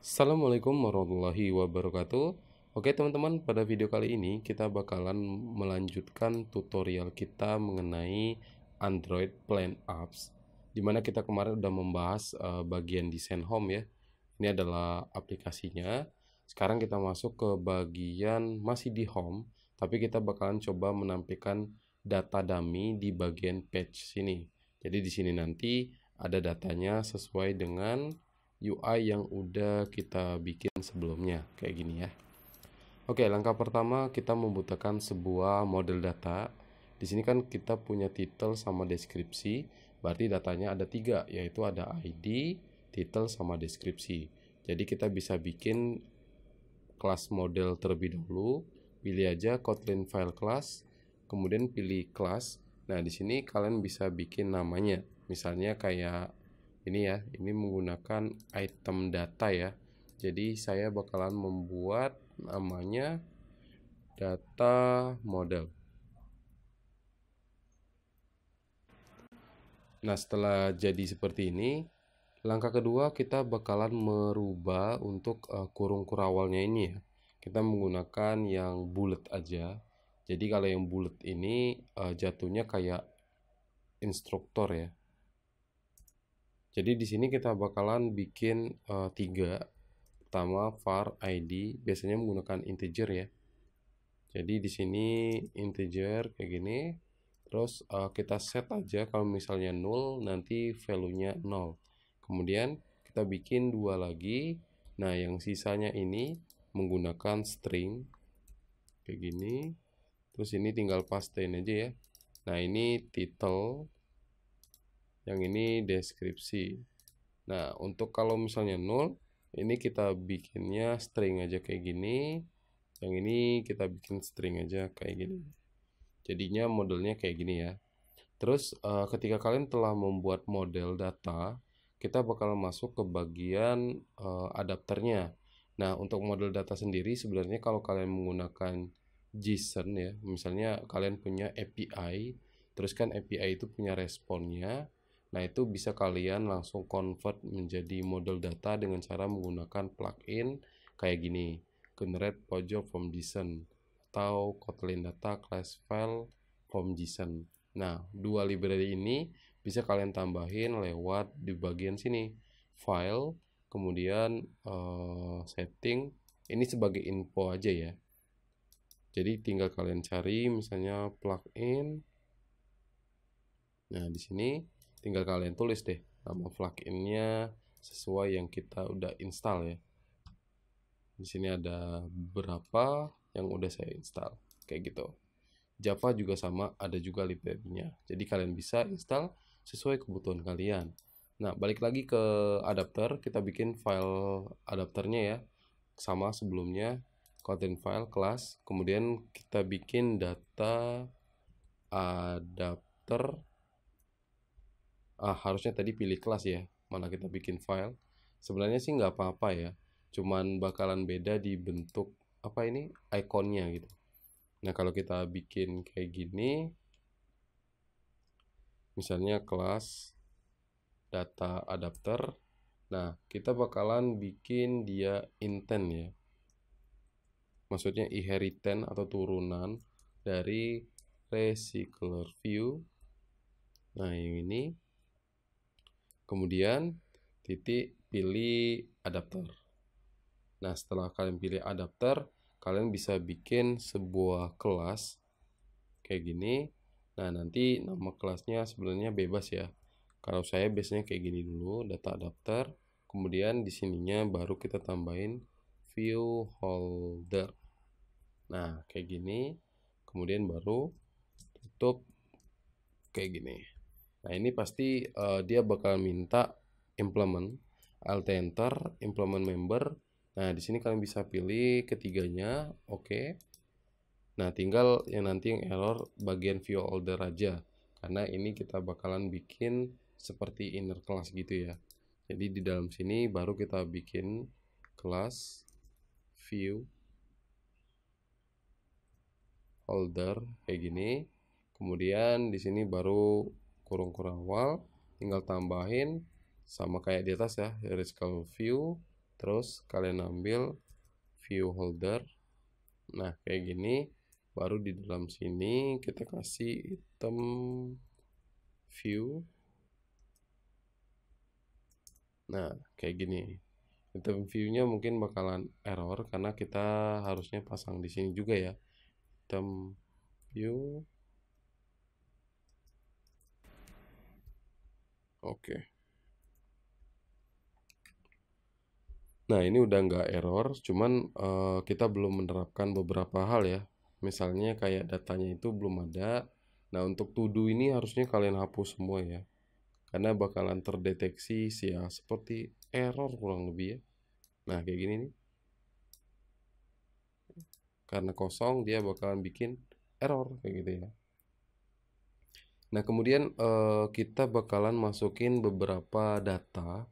Assalamualaikum warahmatullahi wabarakatuh. Oke teman-teman, pada video kali ini kita bakalan melanjutkan tutorial kita mengenai Android Plan Apps, dimana kita kemarin udah membahas bagian desain home ya. Ini adalah aplikasinya. Sekarang kita masuk ke bagian masih di home, tapi kita bakalan coba menampilkan data dummy di bagian page sini. Jadi di sini nanti ada datanya sesuai dengan UI yang udah kita bikin sebelumnya kayak gini ya. Oke, langkah pertama kita membutuhkan sebuah model data. Di sini kan kita punya title sama deskripsi, berarti datanya ada tiga, yaitu ada ID, title sama deskripsi. Jadi kita bisa bikin kelas model terlebih dahulu, pilih aja Kotlin file class, kemudian pilih kelas. Nah, di sini kalian bisa bikin namanya, misalnya kayak ini ya, ini menggunakan item data ya. Jadi saya bakalan membuat namanya data model. Nah, setelah jadi seperti ini, langkah kedua kita bakalan merubah untuk kurung kurawalnya ini ya. Kita menggunakan yang bulat aja. Jadi kalau yang bulat ini jatuhnya kayak instruktur ya. Jadi di sini kita bakalan bikin tiga. Pertama var id, biasanya menggunakan integer ya. Jadi di sini integer kayak gini. Terus kita set aja kalau misalnya 0 nanti value-nya 0. Kemudian kita bikin dua lagi. Nah, yang sisanya ini menggunakan string kayak gini. Terus ini tinggal pastein aja ya. Nah, ini title. Yang ini deskripsi. Nah, untuk kalau misalnya 0, ini kita bikinnya string aja kayak gini. Yang ini kita bikin string aja kayak gini. Jadinya modelnya kayak gini ya. Terus ketika kalian telah membuat model data, kita bakal masuk ke bagian adapternya. Nah, untuk model data sendiri sebenarnya kalau kalian menggunakan JSON ya, misalnya kalian punya API, terus kan API itu punya responnya. Nah, itu bisa kalian langsung convert menjadi model data dengan cara menggunakan plugin kayak gini, generate pojok from JSON atau Kotlin data class file from JSON. Nah, dua library ini bisa kalian tambahin lewat di bagian sini, file, kemudian setting. Ini sebagai info aja ya. Jadi tinggal kalian cari misalnya plugin. Nah, di sini tinggal kalian tulis deh nama pluginnya sesuai yang kita udah install ya. Di sini ada beberapa yang udah saya install kayak gitu. Java juga sama, ada juga library-nya. Jadi kalian bisa install sesuai kebutuhan kalian. Nah, balik lagi ke adapter, kita bikin file adapternya ya. Sama sebelumnya, Kotlin file class, kemudian kita bikin data adapter. Harusnya tadi pilih kelas ya, mana kita bikin file. Sebenarnya sih nggak apa-apa ya, cuman bakalan beda di bentuk apa ini ikonnya gitu. Nah, kalau kita bikin kayak gini, misalnya kelas data adapter, nah kita bakalan bikin dia intent ya. Maksudnya inheritance atau turunan dari recycler view. Nah, yang ini. Kemudian titik pilih adapter. Nah, setelah kalian pilih adapter, kalian bisa bikin sebuah kelas kayak gini. Nah, nanti nama kelasnya sebenarnya bebas ya. Kalau saya biasanya kayak gini dulu, data adapter. Kemudian di sininya baru kita tambahin view holder. Nah, kayak gini. Kemudian baru tutup kayak gini. Nah, ini pasti dia bakal minta implement, alt enter, implement member. Nah, di sini kalian bisa pilih ketiganya, oke. Nah, tinggal yang nanti yang error bagian view holder aja. Karena ini kita bakalan bikin seperti inner class gitu ya. Jadi di dalam sini baru kita bikin kelas view holder kayak gini. Kemudian di sini baru kurung-kurung awal, tinggal tambahin sama kayak di atas ya, hierarchical view. terus kalian ambil view holder. Nah, kayak gini. Baru di dalam sini kita kasih item view. Nah, kayak gini. Item view-nya mungkin bakalan error karena kita harusnya pasang di sini juga ya. Item view. Oke. Nah, ini udah nggak error, cuman kita belum menerapkan beberapa hal ya. Misalnya kayak datanya itu belum ada. Nah, untuk to do ini harusnya kalian hapus semua ya. Karena bakalan terdeteksi sih ya seperti error kurang lebih ya. Nah, kayak gini nih. Karena kosong dia bakalan bikin error kayak gitu ya. Nah, kemudian kita bakalan masukin beberapa data.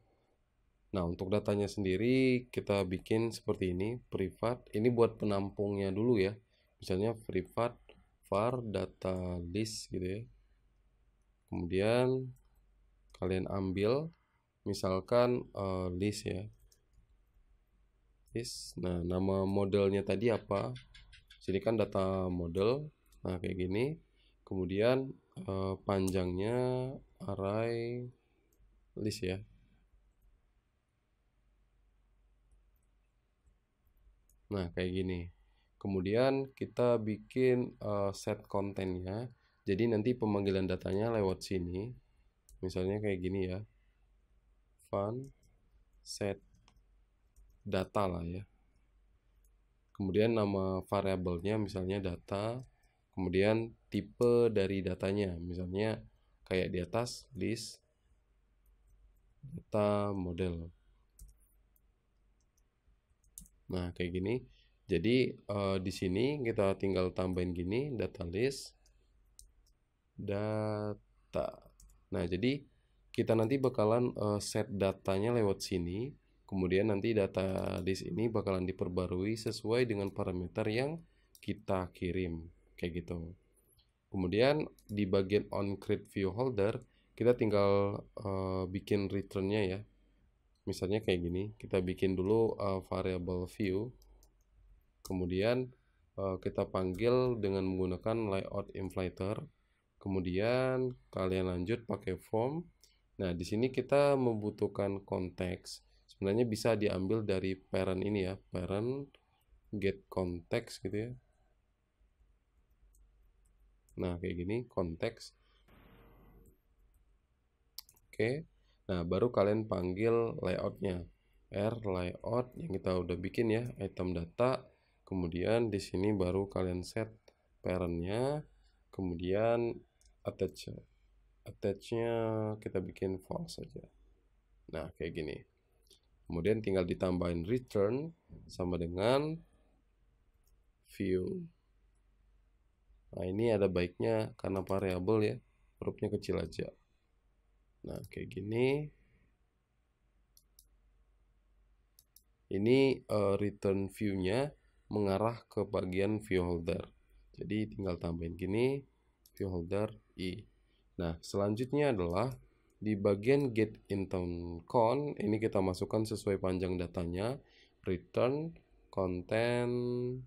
Nah, untuk datanya sendiri kita bikin seperti ini, privat. Ini buat penampungnya dulu ya. Misalnya privat var data list gitu ya. Kemudian kalian ambil misalkan list ya. List. Nah, nama modelnya tadi apa? Sini kan data model. Nah, kayak gini. Kemudian panjangnya array list ya. Nah, kayak gini. Kemudian kita bikin set kontennya. Jadi nanti pemanggilan datanya lewat sini. Misalnya kayak gini ya. Fun set data lah ya. Kemudian nama variabelnya misalnya data. Kemudian tipe dari datanya. Misalnya kayak di atas list data model. Nah, kayak gini. Jadi di sini kita tinggal tambahin gini data list data. Nah, jadi kita nanti bakalan set datanya lewat sini. Kemudian nanti data list ini bakalan diperbarui sesuai dengan parameter yang kita kirim. Kayak gitu. Kemudian di bagian onCreate view holder, kita tinggal bikin returnnya ya. Misalnya kayak gini. Kita bikin dulu variable view. Kemudian kita panggil dengan menggunakan layout inflator. Kemudian kalian lanjut pakai form. Nah, di sini kita membutuhkan konteks. Sebenarnya bisa diambil dari parent ini ya, parent get context gitu ya. Nah, kayak gini konteks. Oke. Nah, baru kalian panggil layoutnya. R layout yang kita udah bikin ya, item data. Kemudian di sini baru kalian set parentnya. Kemudian attachnya kita bikin false saja. Nah, kayak gini. Kemudian tinggal ditambahin return sama dengan view. Nah, ini ada baiknya karena variabel ya, hurufnya kecil aja. Nah, kayak gini. Ini return view-nya mengarah ke bagian view holder. Jadi tinggal tambahin gini, view holder i. Nah, selanjutnya adalah di bagian get item count, ini kita masukkan sesuai panjang datanya, return content,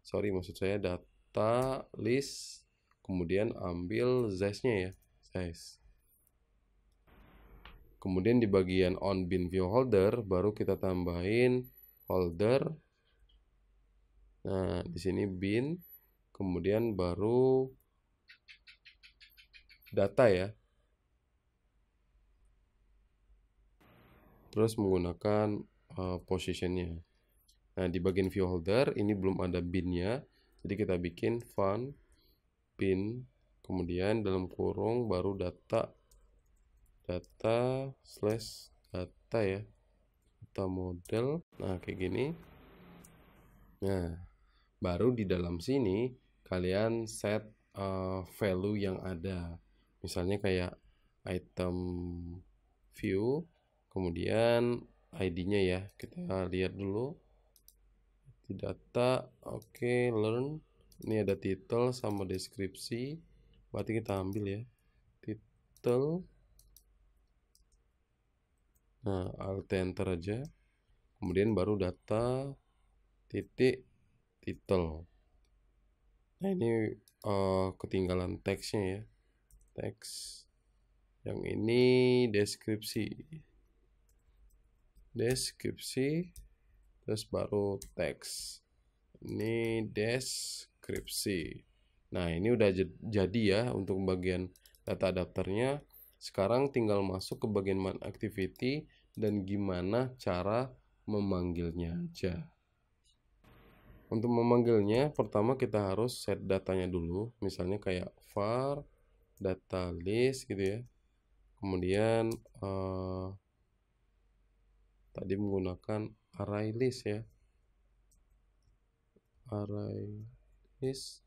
maksud saya data list, kemudian ambil size-nya ya, size. Kemudian di bagian on bin view holder baru kita tambahin holder. Nah, di sini bin, kemudian baru data ya. Terus menggunakan positionnya. Nah, di bagian view holder ini belum ada binnya. Jadi kita bikin fun bin, kemudian dalam kurung baru data slash data ya. Data model. Nah, kayak gini. Nah, baru di dalam sini kalian set value yang ada. Misalnya kayak item view, kemudian ID-nya ya. Kita lihat dulu. Di data, oke, learn. Ini ada title sama deskripsi. Berarti kita ambil ya. Title. Nah, alt enter aja. kemudian baru data titik title. Nah ini ketinggalan teksnya ya, teks. Yang ini deskripsi, terus baru teks. Ini deskripsi. Nah ini udah jadi ya untuk bagian data adapternya. Sekarang tinggal masuk ke bagian man activity dan gimana cara memanggilnya aja. Untuk memanggilnya, pertama kita harus set datanya dulu, misalnya kayak var data list gitu ya. Kemudian tadi menggunakan array list ya, array list.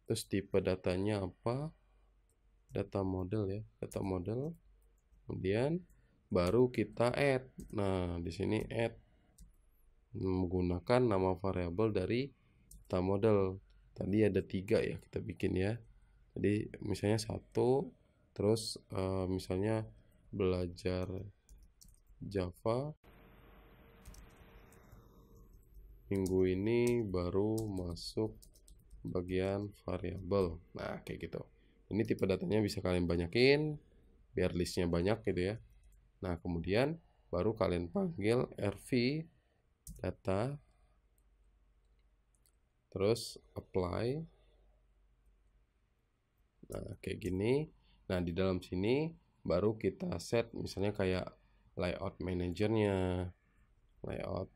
Terus tipe datanya apa? Data model ya, data model. Kemudian baru kita add. Nah di sini add menggunakan nama variabel dari data model. Tadi ada 3 ya kita bikin ya. Jadi misalnya 1, terus misalnya belajar Java minggu ini baru masuk bagian variabel. Nah kayak gitu. Ini tipe datanya bisa kalian banyakin biar listnya banyak gitu ya. Nah kemudian baru kalian panggil rv data, terus apply. Nah kayak gini. Nah di dalam sini baru kita set misalnya kayak layout manajernya, layout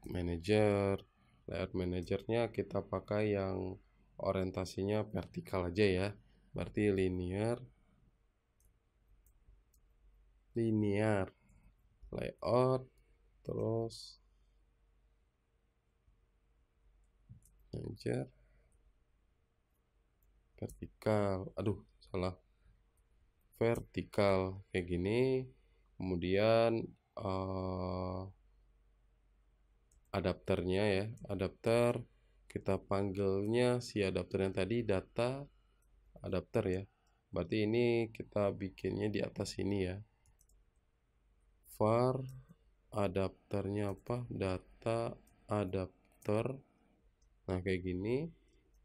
manajernya kita pakai yang orientasinya vertikal aja ya, berarti linear layout, terus manager vertikal, aduh salah, vertikal kayak gini. Kemudian adapternya ya, adapter kita panggilnya si adapter yang tadi data adapter ya, berarti ini kita bikinnya di atas ini ya, var adapternya apa, data adapter. Nah kayak gini.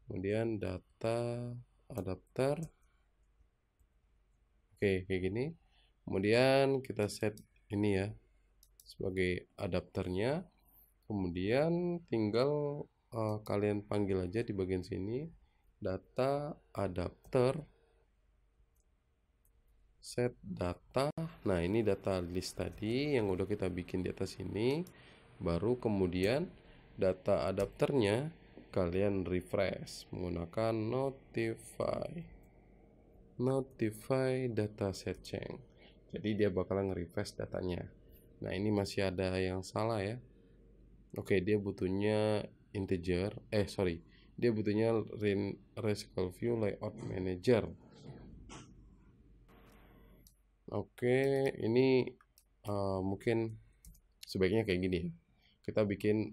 Kemudian data adapter, oke kayak gini. Kemudian kita set ini ya sebagai adapternya. Kemudian tinggal kalian panggil aja di bagian sini data adapter set data. Nah ini data list tadi yang udah kita bikin di atas ini. Baru kemudian data adapternya kalian refresh menggunakan notify dataset change. Jadi dia bakalan nge-refresh datanya. Nah ini masih ada yang salah ya. Oke dia butuhnya integer, dia butuhnya RESTful view layout manager. Oke ini mungkin sebaiknya kayak gini ya. Kita bikin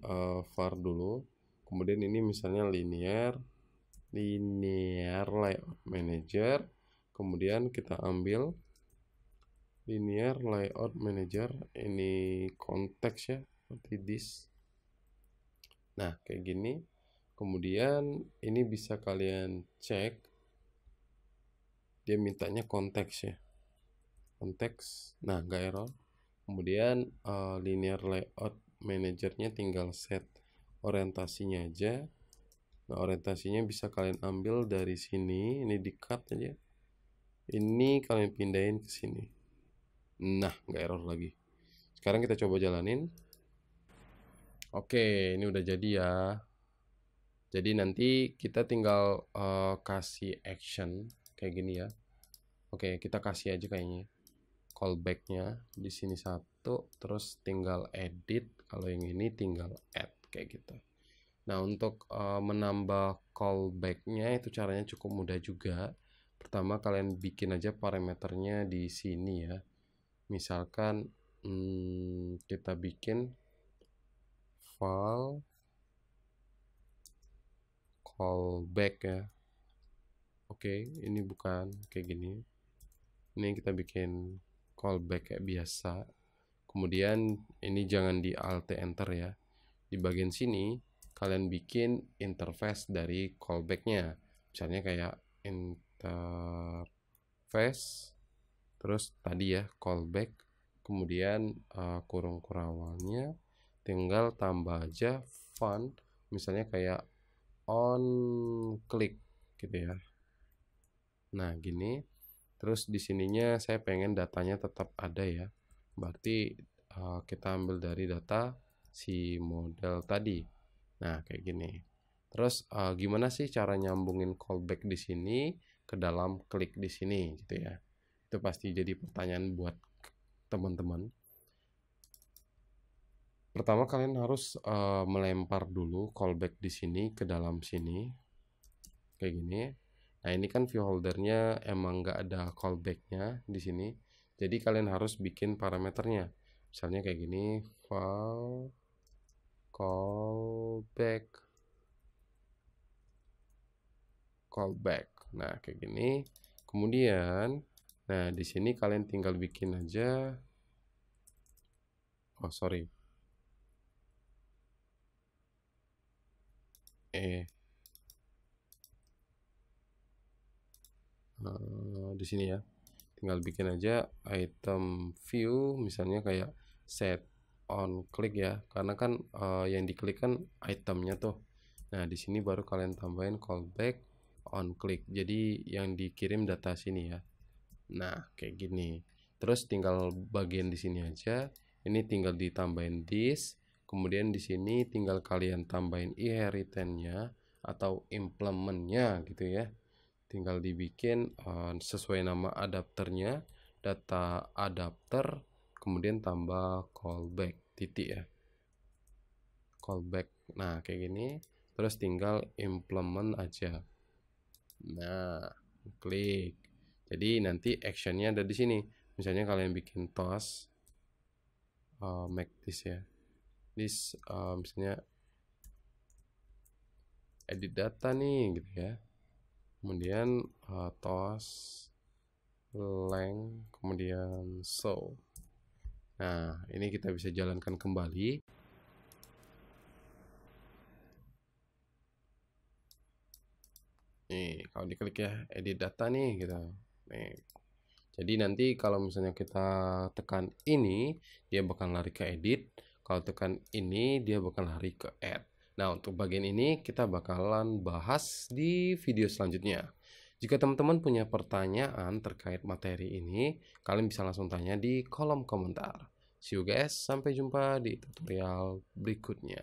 var dulu. Kemudian ini misalnya linear layout manager. Kemudian kita ambil linear layout manager, ini konteks ya, seperti this. Nah kayak gini. Kemudian ini bisa kalian cek, dia mintanya konteks ya, konteks. Nah nggak error. Kemudian linear layout manajernya tinggal set orientasinya aja. Nah orientasinya bisa kalian ambil dari sini, ini di cut aja, ini kalian pindahin ke sini. Nah nggak error lagi. Sekarang kita coba jalanin. Oke ini udah jadi ya. Jadi nanti kita tinggal kasih action kayak gini ya. Oke kita kasih aja kayaknya callbacknya di sini 1, terus tinggal edit. Kalau yang ini tinggal add kayak gitu. Nah untuk menambah callbacknya itu caranya cukup mudah juga. Pertama kalian bikin aja parameternya di sini ya. Misalkan kita bikin file callback ya. Oke ini bukan kayak gini. Ini kita bikin callback kayak biasa. Kemudian ini jangan di alt enter ya. di bagian sini kalian bikin interface dari callback-nya. Misalnya kayak interface, terus tadi ya callback, kemudian kurung kurawalnya tinggal tambah aja font, misalnya kayak on click gitu ya. Nah, gini. Terus di sininya saya pengen datanya tetap ada ya. Berarti kita ambil dari data si model tadi. Nah, kayak gini. Terus gimana sih cara nyambungin callback di sini ke dalam klik di sini gitu ya. Itu pasti jadi pertanyaan buat teman-teman. Pertama kalian harus melempar dulu callback di sini ke dalam sini. Kayak gini. Nah, ini kan view holdernya emang nggak ada callbacknya di sini. Jadi kalian harus bikin parameternya. Misalnya kayak gini, file callback. Nah, kayak gini. Kemudian, nah di sini kalian tinggal bikin aja. Oh, sorry. Di sini ya. Tinggal bikin aja item view, misalnya kayak set on click ya, karena kan yang diklik kan itemnya tuh. Nah, di sini baru kalian tambahin callback on click, jadi yang dikirim data sini ya. Nah, kayak gini. Terus tinggal bagian di sini aja, ini tinggal ditambahin this, kemudian di sini tinggal kalian tambahin inheritance-nya atau implementnya gitu ya. Tinggal dibikin sesuai nama adapternya, data adapter, kemudian tambah callback titik ya, callback. Nah, kayak gini. Terus tinggal implement aja. Nah, klik. Jadi nanti actionnya ada di sini. Misalnya kalian bikin toast, make this ya, this misalnya edit data nih gitu ya. Kemudian toast length, kemudian show. Nah, ini kita bisa jalankan kembali. Nih, kalau diklik ya, edit data nih gitu. Nih. Jadi nanti kalau misalnya kita tekan ini, dia bakal lari ke edit. Kalau tekan ini, dia bakal lari ke add. Nah, untuk bagian ini kita bakalan bahas di video selanjutnya. Jika teman-teman punya pertanyaan terkait materi ini, kalian bisa langsung tanya di kolom komentar. See you guys, sampai jumpa di tutorial berikutnya.